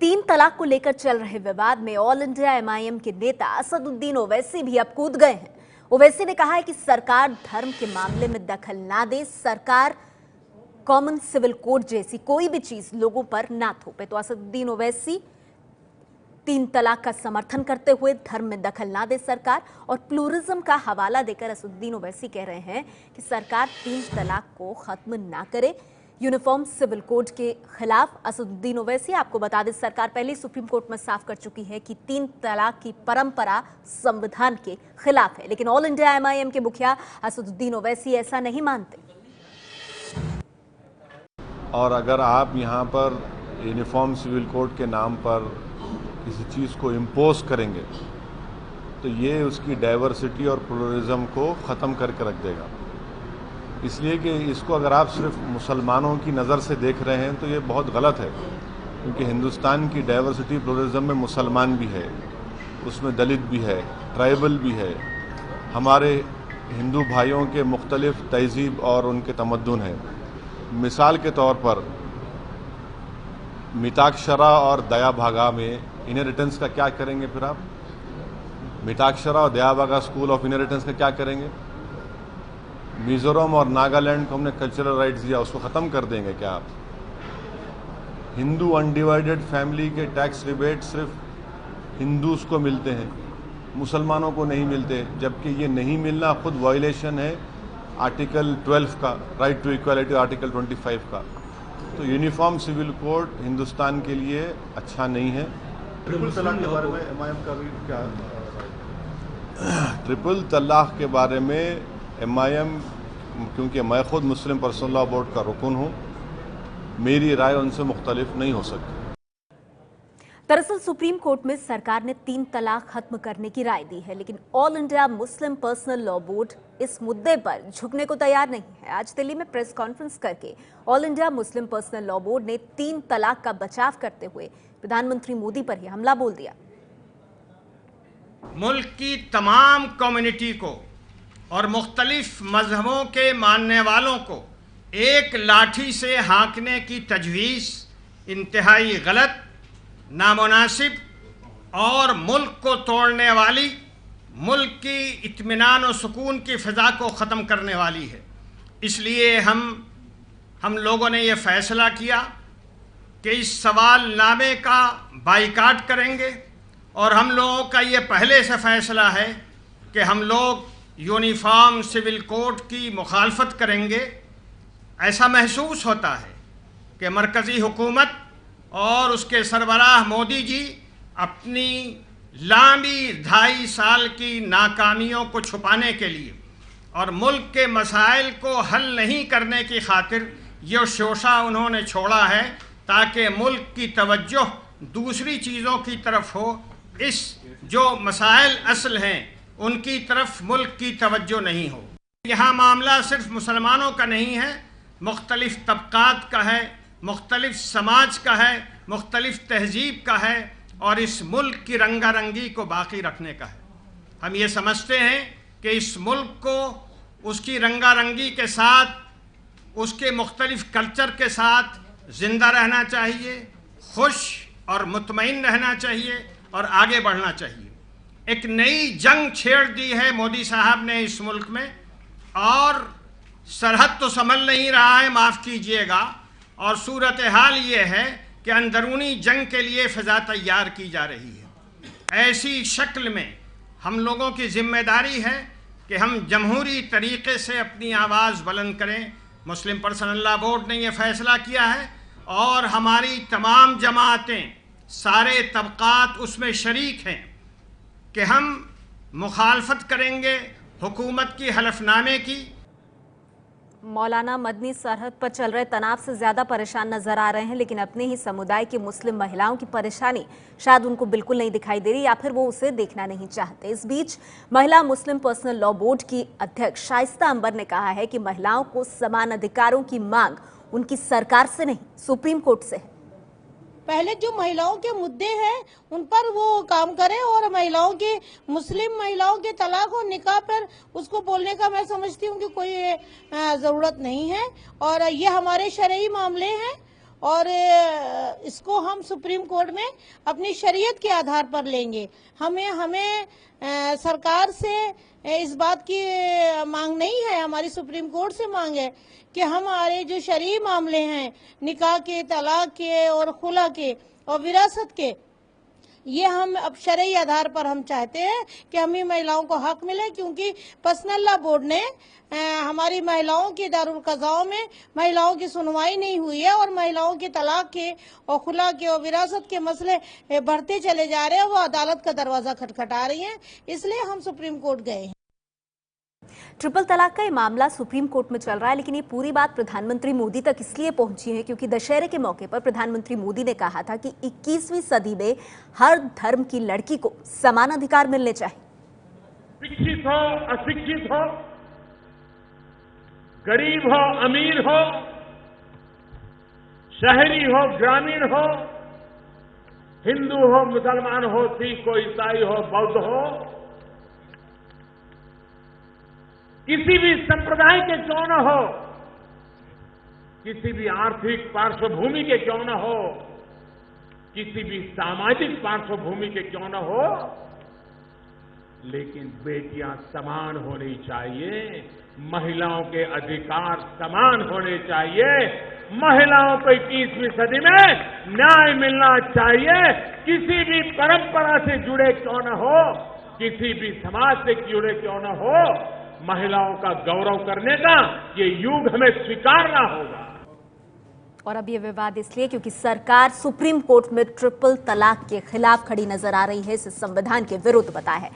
तीन तलाक को लेकर चल रहे विवाद में ऑल इंडिया एमआईएम के नेता असदुद्दीन ओवैसी भी अब कूद गए हैं। ओवैसी ने कहा है कि सरकार धर्म के मामले में दखल ना दे, सरकार कॉमन सिविल कोड जैसी कोई भी चीज लोगों पर ना थोपे। तो असदुद्दीन ओवैसी तीन तलाक का समर्थन करते हुए धर्म में दखल ना दे सरकार, और प्लूरिज्म का हवाला देकर असदुद्दीन ओवैसी कह रहे हैं कि सरकार तीन तलाक को खत्म ना करे। यूनिफॉर्म सिविल कोड के खिलाफ असदुद्दीन ओवैसी, आपको बता दें सरकार पहले सुप्रीम कोर्ट में साफ कर चुकी है कि तीन तलाक की परंपरा संविधान के खिलाफ है, लेकिन ऑल इंडिया एमआईएम के मुखिया असदुद्दीन ओवैसी ऐसा नहीं मानते। और अगर आप यहाँ पर यूनिफॉर्म सिविल कोड के नाम पर किसी चीज़ को इम्पोज करेंगे तो ये उसकी डाइवर्सिटी और प्लुरलिज्म को ख़त्म करके रख देगा। इसलिए कि इसको अगर आप सिर्फ मुसलमानों की नज़र से देख रहे हैं तो ये बहुत गलत है, क्योंकि हिंदुस्तान की डाइवर्सिटी प्लुरलिज्म में मुसलमान भी है, उसमें दलित भी है, ट्राइबल भी है, हमारे हिंदू भाइयों के मुख्तलिफ तहजीब और उनके तमद्दुन हैं। मिसाल के तौर पर मिताक्षरा और दया भागा में इनहेरिटेंस का क्या करेंगे? फिर आप मिताक्षरा और दया भागा स्कूल ऑफ इनहेरिटेंस का क्या करेंगे? मिजोरम और नागालैंड को हमने कल्चरल राइट्स दिया, उसको ख़त्म कर देंगे क्या आप? हिंदू अनडिवाइडेड फैमिली के टैक्स रिबेट सिर्फ हिंदूज को मिलते हैं, मुसलमानों को नहीं मिलते, जबकि ये नहीं मिलना खुद वायलेशन है आर्टिकल 12 का, राइट टू इक्वालिटी आर्टिकल 25 का। तो यूनिफॉर्म सिविल कोड हिंदुस्तान के लिए अच्छा नहीं है। ट्रिपल तलाक के बारे में एमआईएम का भी क्या? ट्रिपल तलाक के बारे में एमआईएम, क्योंकि मैं खुद मुस्लिम पर्सनल लॉ बोर्ड का रुकन हूँ, मेरी राय उनसे मुख्तलिफ नहीं हो सकती। दरअसल सुप्रीम कोर्ट में सरकार ने तीन तलाक खत्म करने की राय दी है, लेकिन all India Muslim personal law board इस मुद्दे पर झुकने को तैयार नहीं है। आज दिल्ली में प्रेस कॉन्फ्रेंस करके all India Muslim personal law board ने तीन तलाक का बचाव करते हुए प्रधानमंत्री मोदी पर ही हमला बोल दिया। मुल्क की तमाम कम्युनिटी को और मुख्तलिफ मजहबों के मानने वालों को एक लाठी से हाँकने की तजवीज़ इंतहाई गलत, नामुनासिब और मुल्क को तोड़ने वाली, मुल्क की इत्मीनान और सुकून की फ़िज़ा को ख़त्म करने वाली है। इसलिए हम लोगों ने ये फ़ैसला किया कि इस सवालनामे का बाइकाट करेंगे, और हम लोगों का ये पहले से फ़ैसला है कि हम लोग यूनिफॉर्म सिविल कोड की मुखालफत करेंगे। ऐसा महसूस होता है कि मरकज़ी हुकूमत और उसके सरबराह मोदी जी अपनी लंबी 2.5 साल की नाकामियों को छुपाने के लिए और मुल्क के मसाइल को हल नहीं करने की खातिर ये शोशा उन्होंने छोड़ा है, ताकि मुल्क की तवज्जो दूसरी चीज़ों की तरफ हो। इस जो मसाइल असल हैं उनकी तरफ मुल्क की तवज्जो नहीं हो। यहाँ मामला सिर्फ मुसलमानों का नहीं है, मुख्तलिफ तबक़ात का है, मुख्तलिफ समाज का है, मुख्तलिफ तहजीब का है, और इस मुल्क की रंगारंगी को बाकी रखने का है। हम ये समझते हैं कि इस मुल्क को उसकी रंगारंगी के साथ, उसके मुख्तलिफ कल्चर के साथ ज़िंदा रहना चाहिए, खुश और मुतमईन रहना चाहिए और आगे बढ़ना चाहिए। एक नई जंग छेड़ दी है मोदी साहब ने इस मुल्क में, और सरहद तो संभल नहीं रहा है, माफ़ कीजिएगा, और सूरत हाल ये है कि अंदरूनी जंग के लिए फ़िज़ा तैयार की जा रही है। ऐसी शक्ल में हम लोगों की ज़िम्मेदारी है कि हम जमहूरी तरीक़े से अपनी आवाज़ बुलंद करें। मुस्लिम पर्सनल लॉ बोर्ड ने यह फ़ैसला किया है, और हमारी तमाम जमातें, सारे तबक़ात उसमें शरीक हैं कि हम मुखालफत करेंगे हुकूमत की हलफनामे की। मौलाना मदनी सरहद पर चल रहे तनाव से ज्यादा परेशान नजर आ रहे हैं, लेकिन अपने ही समुदाय की मुस्लिम महिलाओं की परेशानी शायद उनको बिल्कुल नहीं दिखाई दे रही, या फिर वो उसे देखना नहीं चाहते। इस बीच महिला मुस्लिम पर्सनल लॉ बोर्ड की अध्यक्ष शाइस्ता अंबर ने कहा है कि महिलाओं को समान अधिकारों की मांग उनकी सरकार से नहीं, सुप्रीम कोर्ट से है। पहले जो महिलाओं के मुद्दे हैं उन पर वो काम करें, और महिलाओं के, मुस्लिम महिलाओं के तलाक और निकाह पर उसको बोलने का मैं समझती हूँ कि कोई जरूरत नहीं है। और ये हमारे शरई मामले हैं, और इसको हम सुप्रीम कोर्ट में अपनी शरीयत के आधार पर लेंगे। हमें सरकार से इस बात की मांग नहीं है, हमारी सुप्रीम कोर्ट से मांग है कि हमारे जो शरई मामले हैं, निकाह के, तलाक के और खुला के और विरासत के, ये हम अब शरई आधार पर हम चाहते हैं कि हमें महिलाओं को हक मिले, क्योंकि पर्सनल लॉ बोर्ड ने हमारी महिलाओं की दारुल कज़ाओं में महिलाओं की सुनवाई नहीं हुई है और महिलाओं के तलाक के और खुला के और विरासत के मसले बढ़ते चले जा रहे हैं, वो अदालत का दरवाजा खटखटा रही हैं। इसलिए हम सुप्रीम कोर्ट गए हैं। ट्रिपल तलाक का ये मामला सुप्रीम कोर्ट में चल रहा है, लेकिन ये पूरी बात प्रधानमंत्री मोदी तक इसलिए पहुंची है क्योंकि दशहरे के मौके पर प्रधानमंत्री मोदी ने कहा था कि 21वीं सदी में हर धर्म की लड़की को समान अधिकार मिलने चाहिए। शिक्षित हो, अशिक्षित हो, गरीब हो, अमीर हो, शहरी हो, ग्रामीण हो, हिंदू हो, मुसलमान हो, सिख हो, ईसाई हो, बौद्ध हो, किसी भी संप्रदाय के क्यों न हो, किसी भी आर्थिक पार्श्वभूमि के क्यों न हो, किसी भी सामाजिक पार्श्वभूमि के क्यों न हो, लेकिन बेटियां समान होनी चाहिए, महिलाओं के अधिकार समान होने चाहिए, महिलाओं को 21वीं सदी में न्याय मिलना चाहिए। किसी भी परंपरा से जुड़े क्यों न हो, किसी भी समाज से जुड़े क्यों न हो, महिलाओं का गौरव करने का ये युग हमें स्वीकारना होगा। और अब ये विवाद इसलिए क्योंकि सरकार सुप्रीम कोर्ट में ट्रिपल तलाक के खिलाफ खड़ी नजर आ रही है, इसे संविधान के विरुद्ध बताया है।